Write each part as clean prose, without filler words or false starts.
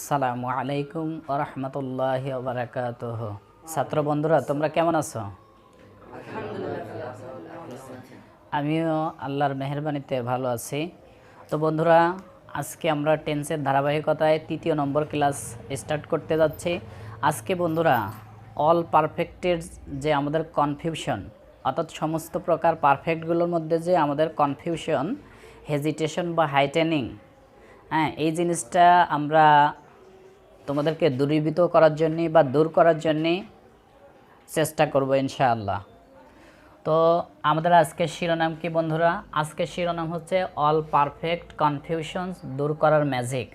আসসালামু আলাইকুম ওয়া রাহমাতুল্লাহি ওয়া বারাকাতুহু। ছাত্র বন্ধুরা, তোমরা কেমন আছো? আমিও আল্লাহর মেহেরবানিতে ভালো আছি। তো বন্ধুরা, আজকে আমরা টেন্সের ধারাবাহিকতায় তৃতীয় নম্বর ক্লাস স্টার্ট করতে যাচ্ছি। আজকে বন্ধুরা, অল পারফেক্টের যে আমাদের কনফিউশন, অর্থাৎ সমস্ত প্রকার পারফেক্টগুলোর মধ্যে যে আমাদের কনফিউশন, হেজিটেশন বা হাইটেনিং, এই জিনিসটা আমরা তোমাদেরকে দূরীভূত করার জন্যে বা দূর করার জন্যে চেষ্টা করব ইনশাআল্লাহ। তো আমাদের আজকের শিরোনাম কি বন্ধুরা? আজকের শিরোনাম হচ্ছে অল পারফেক্ট কনফিউশনস দূর করার ম্যাজিক।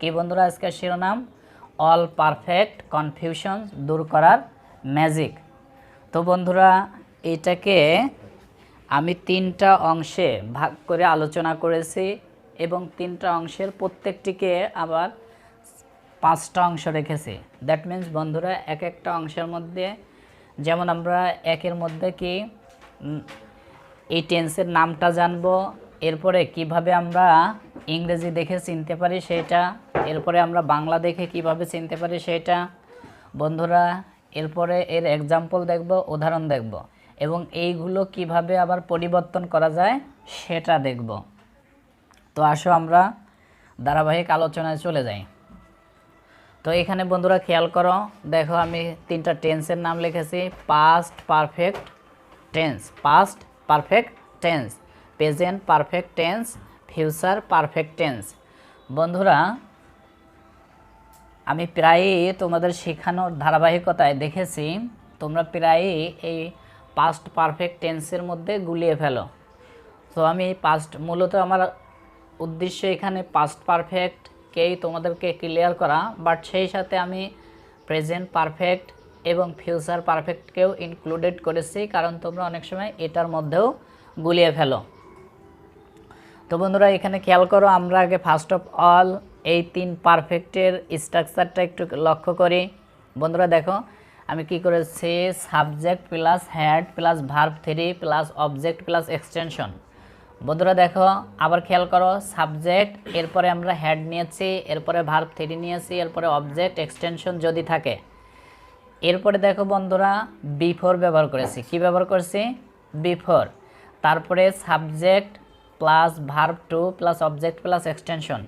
কি বন্ধুরা আজকের শিরোনাম? অল পারফেক্ট কনফিউশনস দূর করার ম্যাজিক। তো বন্ধুরা, এটাকে আমি তিনটা অংশে ভাগ করে আলোচনা করেছি এবং তিনটা অংশের প্রত্যেকটিকে আবার পাঁচটা অংশ রেখেছি। দ্যাট মিন্স বন্ধুরা, এক একটা অংশের মধ্যে, যেমন আমরা একের মধ্যে কি এই টেন্সের নামটা জানবো, এরপরে কিভাবে আমরা ইংরেজি দেখে চিনতে পারি সেটা, এরপরে আমরা বাংলা দেখে কিভাবে চিনতে পারি সেটা বন্ধুরা, এরপরে এর এক্সাম্পল দেখব, উদাহরণ দেখব, এবং এইগুলো কিভাবে আবার পরিবর্তন করা যায় সেটা দেখব। তো আসো আমরা ধারাবাহিক আলোচনায় চলে যাই। তো এখানে বন্ধুরা খেয়াল করো, দেখো আমি তিনটা টেন্সের নাম লিখেছি। Past perfect tense, past perfect tense, present perfect tense, future perfect tense. বন্ধুরা, আমি প্রায়ই তোমাদের শেখানোর ধারাবাহিকতায় দেখেছি তোমরা প্রায়ই এই পাস্ট পারফেক্ট টেন্সের মধ্যে গুলিয়ে ফেলো। তো আমি মূলত আমার উদ্দেশ্য এখানে পাস্ট পারফেক্টকেই তোমাদেরকে ক্লিয়ার করা, বাট সেই সাথে আমি প্রেজেন্ট পারফেক্ট এবং ফিউচার পারফেক্টকেও ইনক্লুডেড করেছি, কারণ তোমরা অনেক সময় এটার মধ্যেও গুলিয়ে ফেলো। তো বন্ধুরা, এখানে খেয়াল করো, আমরা আগে ফার্স্ট অফ অল এই তিন পারফেক্টের স্ট্রাকচারটা একটু লক্ষ্য করি। বন্ধুরা দেখো, আমি কি করেছি, subject plus had plus verb 3 plus object plus extension. বন্ধুরা দেখো, আবার খেয়াল করো, সাবজেক্ট, এরপরে আমরা হ্যাড নিয়েছি, এরপরে ভার্ব 3 নিয়েছি, এরপরে অবজেক্ট এক্সটেনশন যদি থাকে। এরপরে দেখো বন্ধুরা, বিফোর ব্যবহার করেছি। কি ব্যবহার করছি? বিফোর। তারপরে subject plus verb 2 plus object plus extension.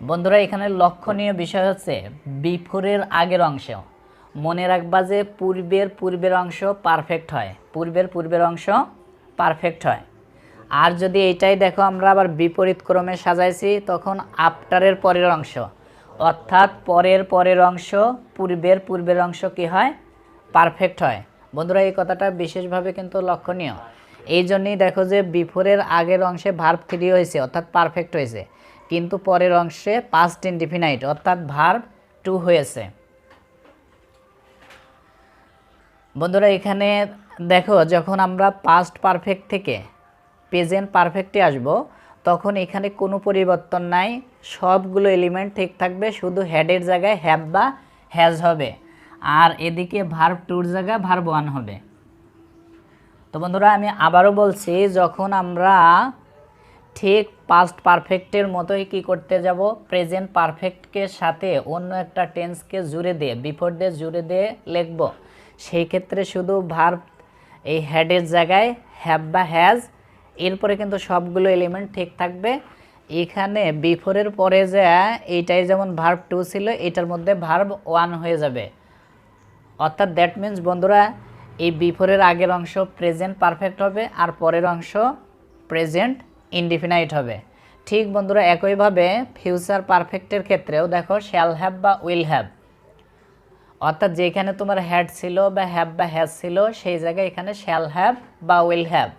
বন্ধুরা, এখানে লক্ষণীয় বিষয় হচ্ছে বিফোরের আগের অংশ মনে রাখবা যে পূর্বের অংশ পারফেক্ট হয়, পূর্বের অংশ পারফেক্ট হয়। আর যদি এইটাই দেখো আমরা আবার বিপরীত ক্রমে সাজাইছি, তখন আফটারের পরের অংশ, অর্থাৎ পরের অংশ পূর্বের অংশ কি হয়? পারফেক্ট হয়। বন্ধুরা, এই কথাটা বিশেষভাবে কিন্তু লক্ষণীয়। এই জন্যই দেখো যে বিফোরের আগের অংশে ভার্ব 3 হয়েছে, অর্থাৎ পারফেক্ট হয়েছে, কিন্তু পরের অংশে পাস্ট ইনডিফিনাইট অর্থাৎ ভার্ব 2 হয়েছে। বন্ধুরা, এখানে দেখো, যখন আমরা পাস্ট পারফেক্ট থেকে প্রেজেন্ট পারফেক্টে আসব, তখন এখানে কোনো পরিবর্তন নাই, সবগুলো এলিমেন্ট ঠিক থাকবে, শুধু হেডের জায়গায় হ্যাভ বা হ্যাজ হবে, আর এদিকে ভার্ব 2-র জায়গায় ভার্ব 1 হবে। তো বন্ধুরা, আমি আবারও বলছি, যখন আমরা ঠিক পাস্ট পারফেক্টের মতোই কি করতে যাব, প্রেজেন্ট পারফেক্টকে সাথে অন্য একটা টেন্সকে জুড়ে দিয়ে, বিফোর দিয়ে জুড়ে দিয়ে লিখব, সেই ক্ষেত্রে শুধু ভার্ব এই হেডের জায়গায় হ্যাভ বা হ্যাজ, এরপরে কিন্তু সবগুলো এলিমেন্ট ঠিক থাকবে। এখানে বিফোরের পরে যে এইটাই যেমন ভার্ব 2 ছিল, এটার মধ্যে ভার্ব 1 হয়ে যাবে, অর্থাৎ দ্যাট মিন্স বন্ধুরা, এই বিফোরের আগের অংশ প্রেজেন্ট পারফেক্ট হবে আর পরের অংশ প্রেজেন্ট ইনডিফিনাইট হবে। ঠিক বন্ধুরা, একইভাবে ফিউচার পারফেক্টের ক্ষেত্রেও দেখো, শ্যাল হ্যাভ বা উইল হ্যাভ, অর্থাৎ যেখানে তোমার হ্যাড ছিল বা হ্যাভ বা হ্যাজ ছিল, সেই জায়গায় এখানে শ্যাল হ্যাভ বা উইল হ্যাভ।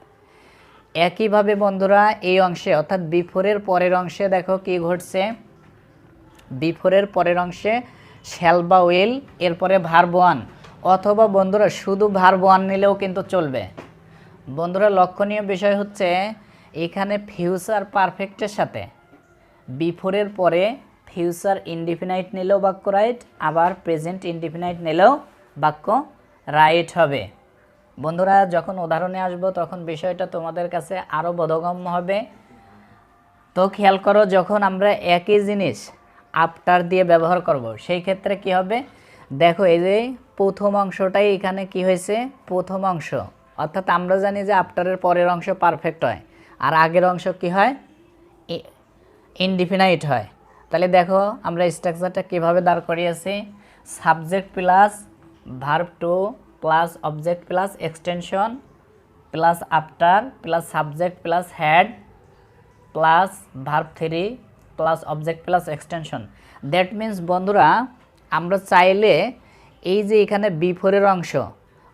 একইভাবে বন্ধুরা, এই অংশে অর্থাৎ বিফোরের পরের অংশে দেখো কি ঘটছে, বিফোরের পরের অংশে শ্যাল বা উইল, এরপরে ভার্ব 1, অথবা বন্ধুরা শুধু ভার্ব 1 নিলেও কিন্তু চলবে। বন্ধুরা, লক্ষণীয় বিষয় হচ্ছে এখানে ফিউচার পারফেক্টের সাথে বিফোরের পরে ফিউচার ইনডিফিনাইট নিলেও বাক্য রাইট, আবার প্রেজেন্ট ইনডিফিনাইট নিলেও বাক্য রাইট হবে। বন্ধুরা, যখন উদাহরণে আসবো তখন বিষয়টা তোমাদের কাছে আরও বোধগম্য হবে। তো খেয়াল করো, যখন আমরা একই জিনিস আফটার দিয়ে ব্যবহার করব, সেই ক্ষেত্রে কি হবে, দেখো এই যে প্রথম অংশটাই এখানে কি হয়েছে, প্রথম অংশ, অর্থাৎ আমরা জানি যে আফটারের পরের অংশ পারফেক্ট হয় আর আগের অংশ কি হয়, ইনডিফিনাইট হয়। তাহলে দেখো আমরা স্ট্রাকচারটা কীভাবে দাঁড় করিয়েছি, subject plus verb two plus object plus extension plus after plus subject plus had plus verb three plus object plus extension. That means বন্ধুরা আমরা চাইলে এই যে এখানে বিফোরের অংশ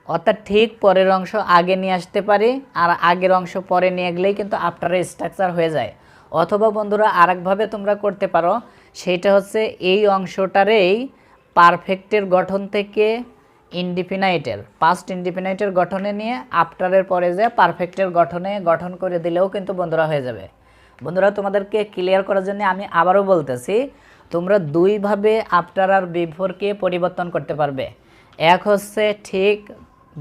অর্থাৎ ঠিক পরের অংশ আগে নিয়ে আসতে পারি আর আগের অংশ পরে নিয়ে গেলেই কিন্তু আফটারের স্ট্রাকচার হয়ে যায়। অথবা বন্ধুরা আরেকভাবে তোমরা করতে পারো, সেইটা হচ্ছে এই অংশটারেই পারফেক্টের গঠন থেকে ইনডিফিনাইটের পাস্ট ইনডিফিনাইটের গঠনে নিয়ে আফটারের পরে যে পারফেক্টের গঠনে গঠন করে দিলেও কিন্তু বন্ধুরা হয়ে যাবে। বন্ধুরা তোমাদেরকে ক্লিয়ার করার জন্য আমি আবারও বলতেছি, তোমরা দুইভাবে আফটার আর বিফোরকে পরিবর্তন করতে পারবে। এক হচ্ছে ঠিক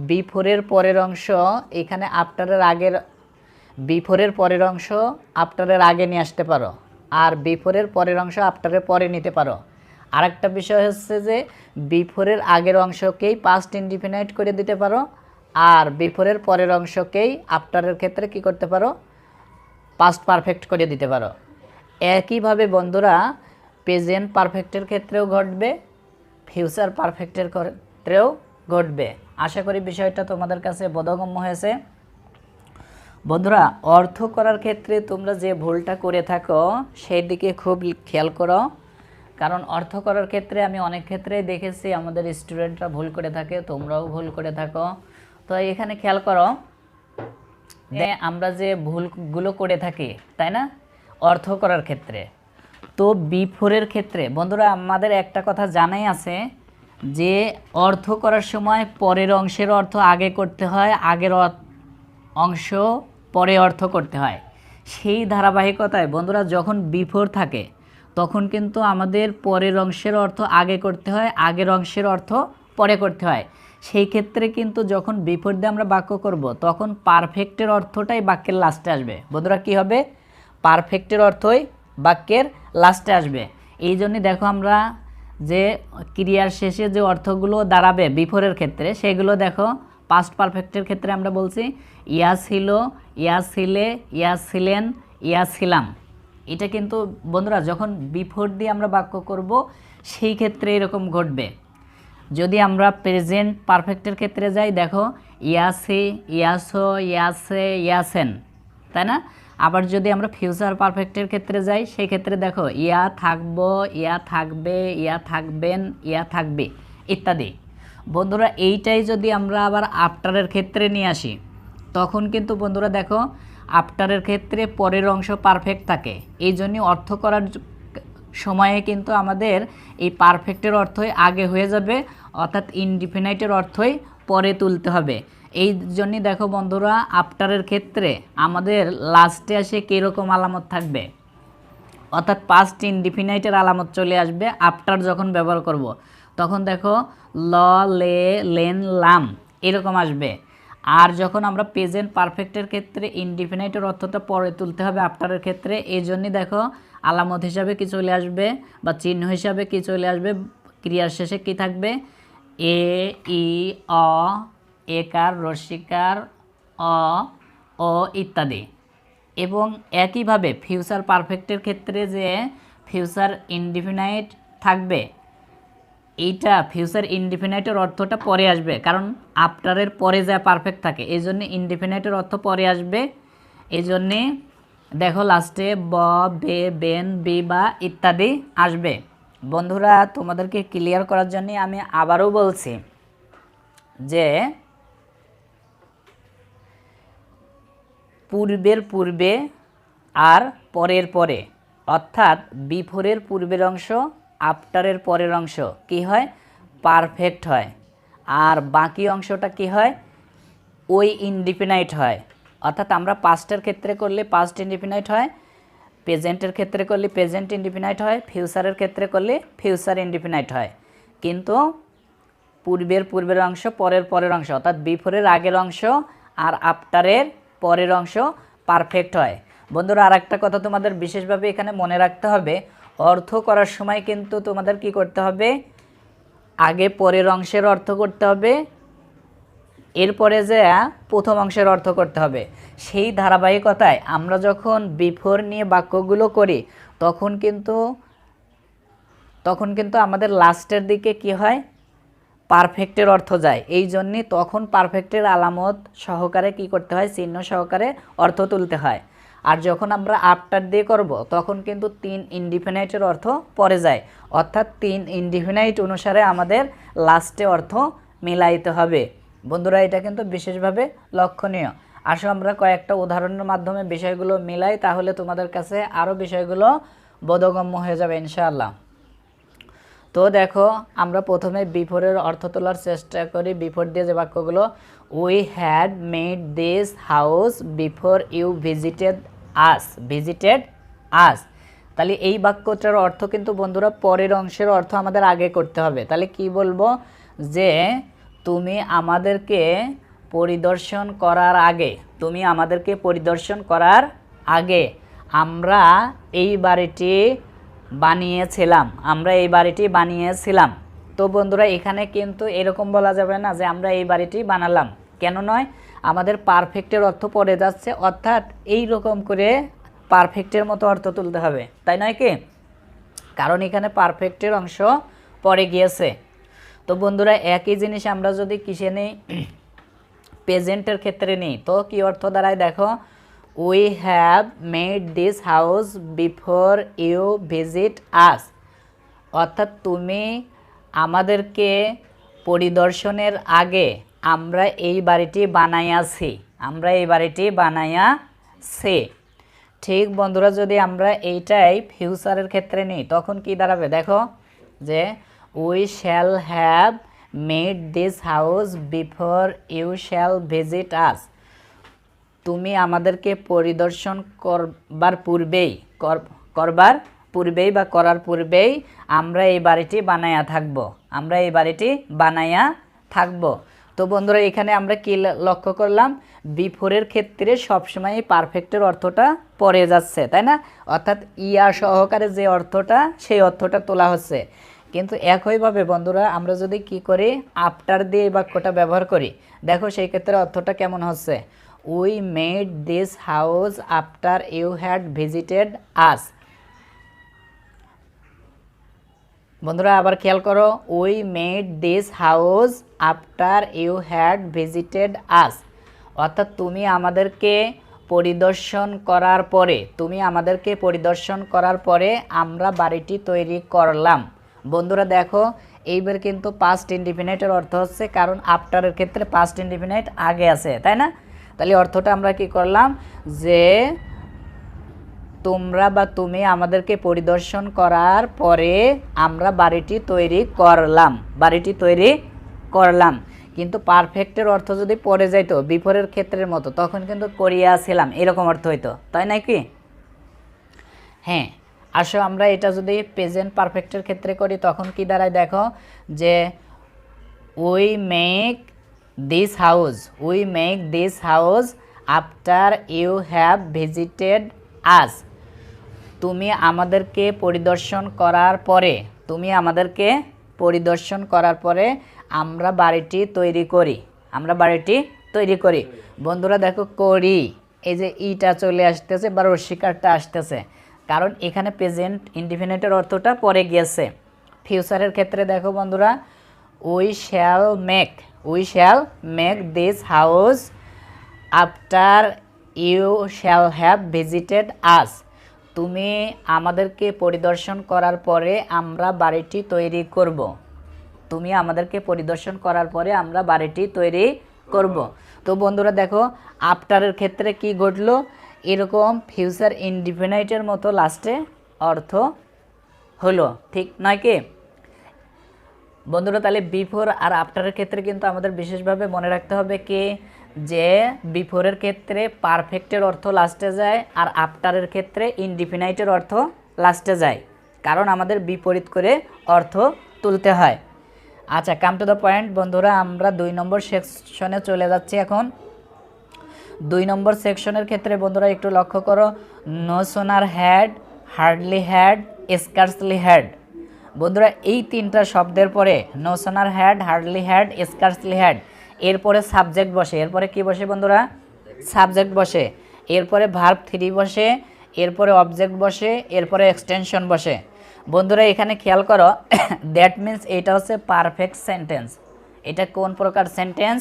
বিফোরের পরের অংশ এখানে আফটারের আগের, বিফোরের পরের অংশ আফটারের আগে নিয়ে আসতে পারো আর বিফোরের পরের অংশ আফটারের পরে নিতে পারো। আরেকটা বিষয় হচ্ছে যে বিফোরের আগের অংশকেই পাস্ট ইনডিফিনাইট করে দিতে পারো আর বিফোরের পরের অংশকেই আফটারের ক্ষেত্রে কি করতে পারো, পাস্ট পারফেক্ট করে দিতে পারো। একইভাবে বন্ধুরা প্রেজেন্ট পারফেক্টের ক্ষেত্রেও ঘটবে, ফিউচার পারফেক্টের ক্ষেত্রেও ঘটবে। আশা করি বিষয়টা তোমাদের কাছে বোধগম্য হয়েছে। বন্ধুরা অর্থ করার ক্ষেত্রে তোমরা যে ভুলটা করে থাকো সেই দিকে খুব খেয়াল করো, কারণ অর্থ করার ক্ষেত্রে আমি অনেক ক্ষেত্রেই দেখেছি আমাদের স্টুডেন্টরা ভুল করে থাকে, তোমরাও ভুল করে থাকো। তো এখানে খেয়াল করো যে আমরা যে ভুলগুলো করে থাকি তাই না অর্থ করার ক্ষেত্রে, তো বিফোরের ক্ষেত্রে বন্ধুরা আমাদের একটা কথা জানাই আছে যে অর্থ করার সময় পরের অংশের অর্থ আগে করতে হয়, আগের অংশ পরে অর্থ করতে হয়। সেই ধারাবাহিকতায় বন্ধুরা যখন বিফোর থাকে তখন কিন্তু আমাদের পরের অংশের অর্থ আগে করতে হয়, আগের অংশের অর্থ পরে করতে হয়। সেই ক্ষেত্রে কিন্তু যখন বিফোর দিয়ে আমরা বাক্য করব তখন পারফেক্টের অর্থটাই বাক্যের লাস্টে আসবে। বন্ধুরা কি হবে, পারফেক্টের অর্থই বাক্যের লাস্টে আসবে। এই জন্যই দেখো আমরা যে ক্রিয়ার শেষে যে অর্থগুলো দাঁড়াবে বিফোরের ক্ষেত্রে সেগুলো দেখো পাস্ট পারফেক্টের ক্ষেত্রে আমরা বলছি ইয়া ছিল, ইয়া ছিলে, ইয়া ছিলেন, ইয়া ছিলাম। এটা কিন্তু বন্ধুরা যখন বিফোর দিয়ে আমরা বাক্য করব সেই ক্ষেত্রে এরকম ঘটবে। যদি আমরা প্রেজেন্ট পারফেক্টের ক্ষেত্রে যাই দেখো ইয়াসি, ইয়াসো, ইয়াসে, ইয়াসেন, তাই না। আবার যদি আমরা ফিউচার পারফেক্টের ক্ষেত্রে যাই সেই ক্ষেত্রে দেখো ইয়া থাকবো, ইয়া থাকবে, ইয়া থাকবেন, ইয়া থাকবে ইত্যাদি। বন্ধুরা এইটাই যদি আমরা আবার আফটারের ক্ষেত্রে নিয়ে আসি তখন কিন্তু বন্ধুরা দেখো আফটারের ক্ষেত্রে পরের অংশ পারফেক্ট থাকে, এই জন্যই অর্থ করার সময়ে কিন্তু আমাদের এই পারফেক্টের অর্থই আগে হয়ে যাবে, অর্থাৎ ইনডিফিনাইটের অর্থই পরে তুলতে হবে। এই জন্যই দেখো বন্ধুরা আফটারের ক্ষেত্রে আমাদের লাস্টে আসে কীরকম আলামত থাকবে, অর্থাৎ পাস্ট ইনডিফিনাইটের আলামত চলে আসবে আফটার যখন ব্যবহার করব। তখন দেখো ল, লে, লেন, লাম এরকম আসবে। আর যখন আমরা প্রেজেন্ট পারফেক্টের ক্ষেত্রে ইনডিফিনাইটের অর্থটা পরে তুলতে হবে আফটারের ক্ষেত্রে, এই জন্যই দেখো আলামত হিসাবে কি চলে আসবে বা চিহ্ন হিসাবে কি চলে আসবে, ক্রিয়ার শেষে কি থাকবে, এ, ই, অ, একার, রসিকার, অ, ও ইত্যাদি। এবং একইভাবে ফিউচার পারফেক্টের ক্ষেত্রে যে ফিউচার ইনডিফিনাইট থাকবে, এইটা ফিউচার ইনডিফিনাইটের অর্থটা পরে আসবে, কারণ আফটারের পরে যা পারফেক্ট থাকে এই জন্য ইনডিফিনাইটের অর্থ পরে আসবে। এই জন্যে দেখো লাস্টে ব, বে, বেন, বি বা ইত্যাদি আসবে। বন্ধুরা তোমাদেরকে ক্লিয়ার করার জন্য আমি আবারও বলছি যে পূর্বের পূর্বে আর পরের পরে, অর্থাৎ বিফোরের পূর্বের অংশ আফটারের পরের অংশ কি হয়, পারফেক্ট হয়, আর বাকি অংশটা কি হয়, ওই ইনডিফিনাইট হয়। অর্থাৎ আমরা পাস্টের ক্ষেত্রে করলে পাস্ট ইনডিফিনাইট হয়, প্রেজেন্টের ক্ষেত্রে করলে প্রেজেন্ট ইনডিফিনাইট হয়, ফিউচারের ক্ষেত্রে করলে ফিউচার ইনডিফিনাইট হয়। কিন্তু পূর্বের অংশ পরের অংশ অর্থাৎ বিফোরের আগের অংশ আর আফটারের পরের অংশ পারফেক্ট হয়। বন্ধুরা আর একটা কথা তোমাদের বিশেষভাবে এখানে মনে রাখতে হবে, অর্থ করার সময় কিন্তু তোমাদের কি করতে হবে, আগে পরের অংশের অর্থ করতে হবে, এরপরে যে প্রথম অংশের অর্থ করতে হবে। সেই ধারাবাহিকতায় আমরা যখন বিফোর নিয়ে বাক্যগুলো করি তখন কিন্তু আমাদের লাস্টের দিকে কি হয়, পারফেক্টের অর্থ যায়। এই জন্যে তখন পারফেক্টের আলামত সহকারে কি করতে হয়, চিহ্ন সহকারে অর্থ তুলতে হয়। আর যখন আমরা আফটার দিয়ে করব তখন কিন্তু 3 ইনডিফিনাইটের অর্থ পরে যায়, অর্থাৎ 3 ইনডিফিনাইট অনুসারে আমাদের লাস্টে অর্থ মিলাইতে হবে। বন্ধুরা এটা কিন্তু বিশেষভাবে লক্ষণীয়। আসলে আমরা কয়েকটা উদাহরণের মাধ্যমে বিষয়গুলো মিলাই, তাহলে তোমাদের কাছে আরও বিষয়গুলো বোধগম্য হয়ে যাবে ইনশাআল্লাহ। তো দেখো আমরা প্রথমে বিফোরের অর্থ তোলার চেষ্টা করি। বিফোর দিয়ে যে বাক্যগুলো, we had made this house before you visited us. তাহলে এই বাক্যটার অর্থ কিন্তু বন্ধুরা পরের অংশের অর্থ আমাদের আগে করতে হবে। তাহলে কি বলবো, যে তুমি আমাদেরকে পরিদর্শন করার আগে আমরা এই বাড়িটি বানিয়েছিলাম। তো বন্ধুরা এখানে কিন্তু এরকম বলা যাবে না যে আমরা এই বাড়িটি বানালাম, কেন নয়, আমাদের পারফেক্টের অর্থ পড়ে যাচ্ছে, অর্থাৎ এই রকম করে পারফেক্টের মতো অর্থ তুলতে হবে, তাই নয় কি, কারণ এখানে পারফেক্টের অংশ পড়ে গিয়েছে। তো বন্ধুরা একই জিনিস আমরা যদি কিসে নেই, প্রেজেন্টের ক্ষেত্রে নিই, তো কি অর্থ দাঁড়ায় দেখো, we have made this house before you visit us, অর্থাৎ তুমি আমাদেরকে পরিদর্শনের আগে আমরা এই বাড়িটি বানাইয়াছি। ঠিক বন্ধুরা যদি আমরা এইটাই ফিউচারের ক্ষেত্রে নিই তখন কি দাঁড়াবে দেখো, যে we shall have made this house before you shall visit us, তুমি আমাদেরকে পরিদর্শন করার পূর্বেই আমরা এই বাড়িটি বানাইয়া থাকব। তো বন্ধুরা এখানে আমরা কি লক্ষ্য করলাম, বিফোরের ক্ষেত্রে সবসময় পারফেক্টের অর্থটা পড়ে যাচ্ছে, তাই না, অর্থাৎ ইয়া সহকারে যে অর্থটা সেই অর্থটা তোলা হচ্ছে। কিন্তু একইভাবে বন্ধুরা আমরা যদি কি করি, আফটার দিয়ে এই বাক্যটা ব্যবহার করি, দেখো সেই ক্ষেত্রে অর্থটা কেমন হচ্ছে, we made this house after you had visited us. বন্ধুরা আবার খেয়াল করো, we made this house after you had visited us, অর্থাৎ তুমি আমাদেরকে পরিদর্শন করার পরে আমরা বাড়িটি তৈরি করলাম। বন্ধুরা দেখো এইবার কিন্তু পাস্ট ইনডিফিনাইটের অর্থ হচ্ছে, কারণ আফটারের ক্ষেত্রে পাস্ট ইনডিফিনাইট আগে আছে, তাই না। তাহলে অর্থটা আমরা কি করলাম, যে তুমি আমাদেরকে পরিদর্শন করার পরে আমরা বাড়িটি তৈরি করলাম। কিন্তু পারফেক্টের অর্থ যদি পড়ে যাইতো বিফোরের ক্ষেত্রের মতো তখন কিন্তু করিয়াছিলাম এরকম অর্থ হইতো, তাই নাকি। হ্যাঁ আসো আমরা এটা যদি প্রেজেন্ট পারফেক্টের ক্ষেত্রে করি তখন কি দাঁড়ায় দেখো, যে we make this house after you have visited us, তুমি আমাদেরকে পরিদর্শন করার পরে আমরা বাড়িটি তৈরি করি। বন্ধুরা দেখো করি, এই যে ইটা চলে আসতেছে বা রস্বীকারটা আসতেছে, কারণ এখানে প্রেজেন্ট ইনডিফিনিটের অর্থটা পরে গিয়েছে। ফিউচারের ক্ষেত্রে দেখো বন্ধুরা, we shall make this house after you shall have visited us, তুমি আমাদেরকে পরিদর্শন করার পরে আমরা বাড়িটি তৈরি করব। তো বন্ধুরা দেখো আফটারের ক্ষেত্রে কি ঘটলো, এরকম ফিউচার ইনডিফিনাইটের মতো লাস্টে অর্থ হলো, ঠিক নয় কি বন্ধুরা। তাহলে বিফোর আর আফটারের ক্ষেত্রে কিন্তু আমাদের বিশেষভাবে মনে রাখতে হবে কি, যে বিফোরের ক্ষেত্রে পারফেক্টের অর্থ লাস্টে যায় আর আফটারের ক্ষেত্রে ইনডিফিনাইটের অর্থ লাস্টে যায়, কারণ আমাদের বিপরীত করে অর্থ তুলতে হয়। আচ্ছা কাম টু দ্য পয়েন্ট বন্ধুরা, আমরা 2 নম্বর সেকশনে চলে যাচ্ছি এখন। 2 নম্বর সেকশনের ক্ষেত্রে বন্ধুরা একটু লক্ষ্য করো, no sooner had hardly had, scarcely had. বন্ধুরা এই তিনটা শব্দের পরে no sooner had, hardly had, scarcely had, এরপরে সাবজেক্ট বসে। এরপরে কি বসে বন্ধুরা? সাবজেক্ট বসে। এরপরে ভার্ব 3 বসে, এরপরে অবজেক্ট বসে, এরপরে এক্সটেনশন বসে। বন্ধুরা এখানে খেয়াল করো, দ্যাট মিন্স এটা হচ্ছে পারফেক্ট সেন্টেন্স। এটা কোন প্রকার sentence?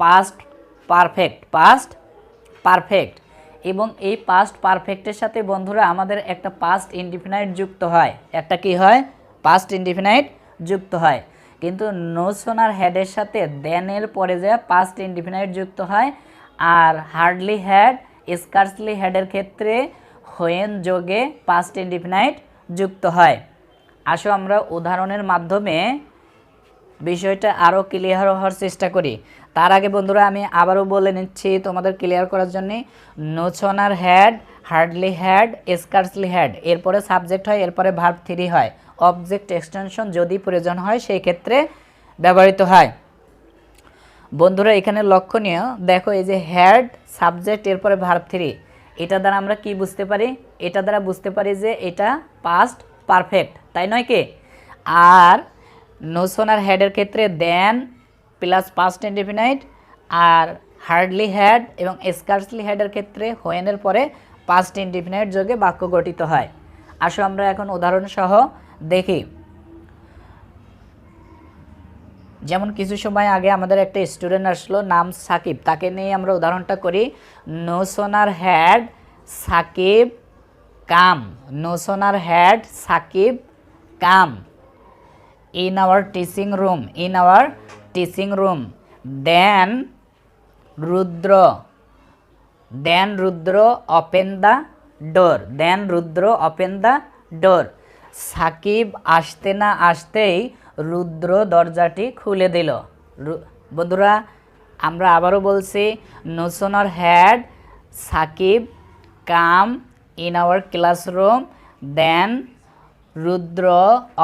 Past perfect, past perfect. এবং এই পাস্ট পারফেক্টের সাথে বন্ধুরা আমাদের একটা পাস্ট ইনডিফিনাইট যুক্ত হয়। একটা কি হয়? পাস্ট ইনডিফিনাইট যুক্ত হয়। কিন্তু নো সোনার হ্যাডের সাথে দেনের পরে যে পাস্ট ইনডিফিনাইট যুক্ত হয়। আর হার্ডলি হ্যাড, স্কার্সলি হ্যাডের ক্ষেত্রে হোয়েন যোগে পাস্ট ইনডিফিনাইট যুক্ত হয়। আসো আমরা উদাহরণের মাধ্যমে বিষয়টা আরও ক্লিয়ার হওয়ার চেষ্টা করি। তার আগে বন্ধুরা আমি আবারও বলে নিচ্ছি তোমাদের ক্লিয়ার করার জন্যে, no sooner had, hardly had, scarcely had, এরপরে সাবজেক্ট হয়, এরপরে ভার্ব 3 হয়, অবজেক্ট এক্সটেনশন যদি প্রয়োজন হয় সেই ক্ষেত্রে ব্যবহৃত হয়। বন্ধুরা এখানে লক্ষণীয় দেখো, এই যে হ্যাড সাবজেক্ট এরপরে ভার্ব 3, এটা দ্বারা আমরা কি বুঝতে পারি? এটা দ্বারা বুঝতে পারি যে এটা পাস্ট পারফেক্ট, তাই নয় কি? আর নো সোনার হ্যাডের ক্ষেত্রে দেন প্লাস পাস্ট ইনডিফিনাইট, আর হার্ডলি হ্যাড এবং স্কার্সলি হ্যাডের ক্ষেত্রে হোয়েনের পরে পাস্ট ইনডিফিনাইট যোগে বাক্য গঠিত হয়। আসো আমরা এখন উদাহরণ সহ দেখি। যেমন কিছু সময় আগে আমাদের একটা স্টুডেন্ট আসলো, নাম সাকিব, তাকে নিয়ে আমরা উদাহরণটা করি। No sooner had Sakib come, no sooner had Sakib come in our teaching room, in our teaching room, then Rudra open the door, then Rudra open the door, Sakib আসতে না আসতেই রুদ্র দরজাটি খুলে দিল। বন্ধুরা আমরা আবারও বলছি, no sooner had Sakib come in our classroom, then Rudra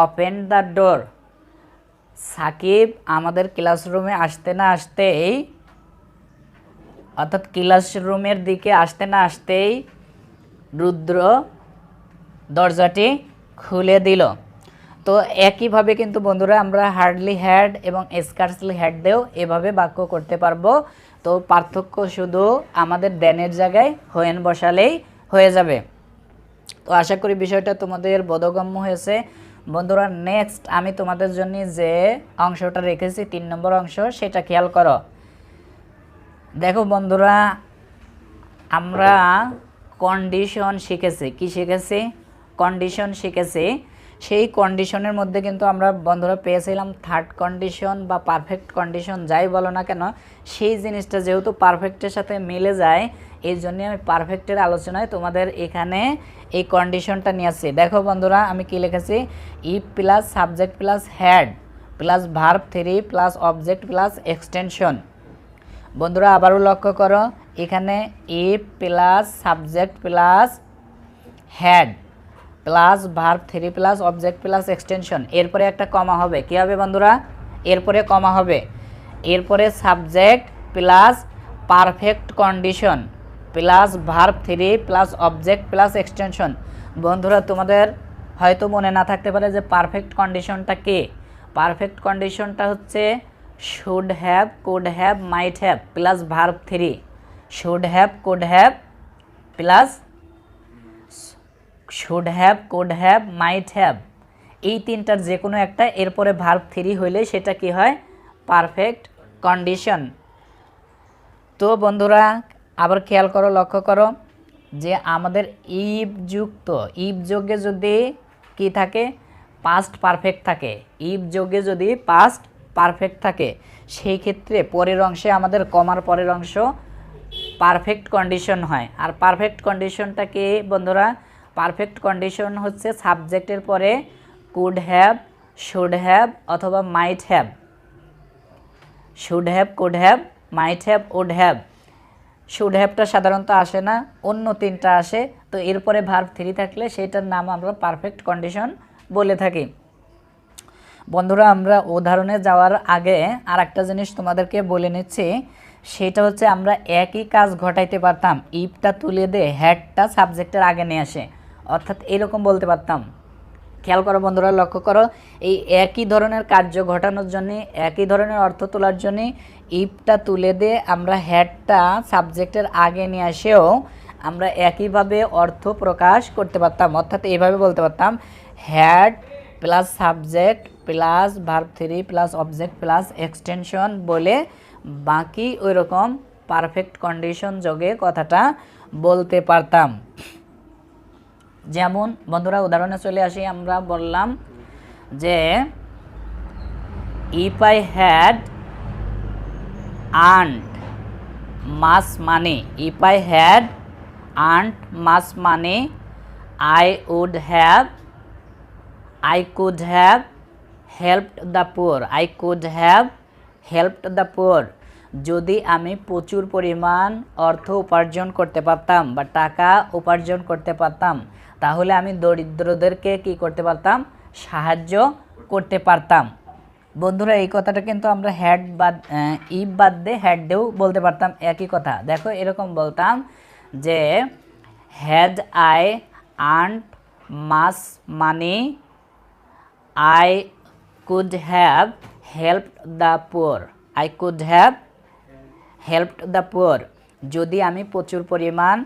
open the door. Sakib আমাদের ক্লাসরুমে আসতে না আসতেই, অর্থাৎ ক্লাসরুমের দিকে আসতে না আসতেই রুদ্র দরজাটি খুলে দিল। তো একইভাবে কিন্তু বন্ধুরা আমরা হার্ডলি হ্যাড এবং স্কার্সলি হ্যাড দিয়েও এভাবে বাক্য করতে পারবো। তো পার্থক্য শুধু আমাদের দেনের জায়গায় হোয়েন বসালেই হয়ে যাবে। তো আশা করি বিষয়টা তোমাদের বোধগম্য হয়েছে। বন্ধুরা নেক্সট আমি তোমাদের জন্য যে অংশটা রেখেছি 3 নম্বর অংশ, সেটা খেয়াল করো। দেখো বন্ধুরা আমরা কন্ডিশন শিখেছি। কি শিখেছি? কন্ডিশন শিখেছি। সেই কন্ডিশনের মধ্যে কিন্তু আমরা বন্ধুরা পেয়েছিলাম থার্ড কন্ডিশন বা পারফেক্ট কন্ডিশন, যাই বলো না কেন সেই জিনিসটা যেহেতু পারফেক্টের সাথে মিলে যায়, এই জন্য আমি পারফেক্টের আলোচনায় তোমাদের এখানে এই কন্ডিশনটা নিয়ে আসছি। দেখো বন্ধুরা আমি কি লিখেছি, if plus subject plus had plus verb 3 plus object plus extension. বন্ধুরা আবারও লক্ষ্য করো, এখানে if plus subject plus had plus verb 3 plus object plus extension, এরপরে একটা কমা হবে। কী হবে বন্ধুরা? এরপরে কমা হবে। এরপরে subject plus perfect condition plus verb 3 plus object plus extension. বন্ধুরা তোমাদের হয়তো মনে না থাকতে পারে যে পারফেক্ট কন্ডিশনটা কি। পারফেক্ট কন্ডিশনটা হচ্ছে should have, could have, might have plus verb 3, should have, could have plus should have, could have, might have, এই তিনটার যে কোনো একটা এরপরে ভার্ব 3 হইলে সেটা কি হয়? Perfect condition. তো বন্ধুরা আবার খেয়াল করো, লক্ষ্য করো যে আমাদের ইফ যুক্ত, ইফ যোগে যদি কি থাকে? পাস্ট পারফেক্ট থাকে। ইফ যোগে যদি পাস্ট পারফেক্ট থাকে সেই ক্ষেত্রে পরের অংশে আমাদের কমার পরের অংশ পারফেক্ট কন্ডিশন হয়। আর পারফেক্ট কন্ডিশনটা কি বন্ধুরা? পারফেক্ট কন্ডিশন হচ্ছে সাবজেক্টের পরে কুড হ্যাভ, শুড হ্যাভ অথবা might have, should have, could have, might have, would have. Should হ্যাভটা সাধারণত আসে না, অন্য তিনটা আসে। তো এরপরে ভার্ব 3 থাকলে সেটার নাম আমরা পারফেক্ট কন্ডিশন বলে থাকি। বন্ধুরা আমরা উদাহরণে যাওয়ার আগে আর একটা জিনিস তোমাদেরকে বলে নিচ্ছি, সেটা হচ্ছে আমরা একই কাজ ঘটাইতে পারতাম। ইফটা তুলে দিয়ে হ্যাডটা সাবজেক্টের আগে নিয়ে আসে, অর্থাৎ এরকম বলতে পারতাম। খেয়াল করো বন্ধুরা, লক্ষ্য করো, এই একই ধরনের কার্য ঘটানোর জন্য, একই ধরনের অর্থ তোলার জন্য ইফটা তুলে দিয়ে আমরা হ্যাডটা সাবজেক্টের আগে নিয়ে আসেও আমরা একইভাবে অর্থ প্রকাশ করতে পারতাম। অর্থাৎ এইভাবে বলতে পারতাম, had plus subject plus verb 3 plus object plus extension বলে বাকি ওই রকম পারফেক্ট কন্ডিশন যোগে কথাটা বলতে পারতাম। যেমন বন্ধুরা উদাহরণে চলে আসি, আমরা বললাম যে if I had earned much money, if I had earned much money I could have helped the poor, I could have helped the poor. যদি আমি প্রচুর পরিমাণ অর্থ উপার্জন করতে পারতাম বা টাকা উপার্জন করতে পারতাম, তাহলে আমি দরিদ্রদেরকে কি করতে পারতাম, সাহায্য করতে পারতাম। বন্ধুরা এই কথাটা কিন্তু আমরা হ্যাড বাদ ইফ বাদ দিয়ে হ্যাড দিয়েও বলতে পারতাম একই কথা। দেখো এরকম বলতাম যে had I earned much money I could have helped the poor, I could have helped the poor. যদি আমি প্রচুর পরিমাণ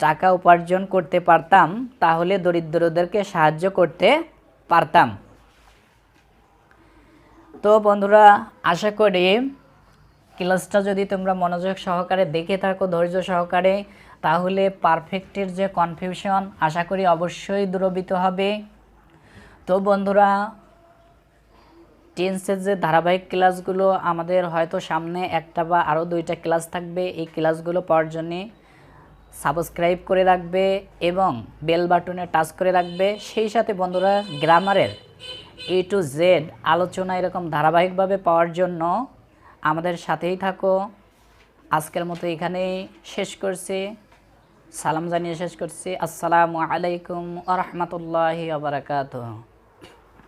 টাকা উপার্জন করতে পারতাম তাহলে দরিদ্রদেরকে সাহায্য করতে পারতাম। তো বন্ধুরা আশা করি ক্লাসটা যদি তোমরা মনোযোগ সহকারে দেখে থাকো, ধৈর্য সহকারে, তাহলে পারফেক্টের যে কনফিউশন আশা করি অবশ্যই দূরীভূত হবে। তো বন্ধুরা টেন্সের যে ধারাবাহিক ক্লাসগুলো আমাদের হয়তো সামনে একটা বা আরও 2টা ক্লাস থাকবে, এই ক্লাসগুলো পাওয়ার জন্যে সাবস্ক্রাইব করে রাখবে এবং বেল বাটনে টাচ করে রাখবে। সেই সাথে বন্ধুরা গ্রামারের A to Z আলোচনা এরকম ধারাবাহিকভাবে পাওয়ার জন্য আমাদের সাথেই থাকো। আজকের মতো এখানেই শেষ করছি, সালাম জানিয়ে শেষ করছি। আসসালামু আলাইকুম ওয়া রাহমাতুল্লাহি ওয়া বারাকাতুহু।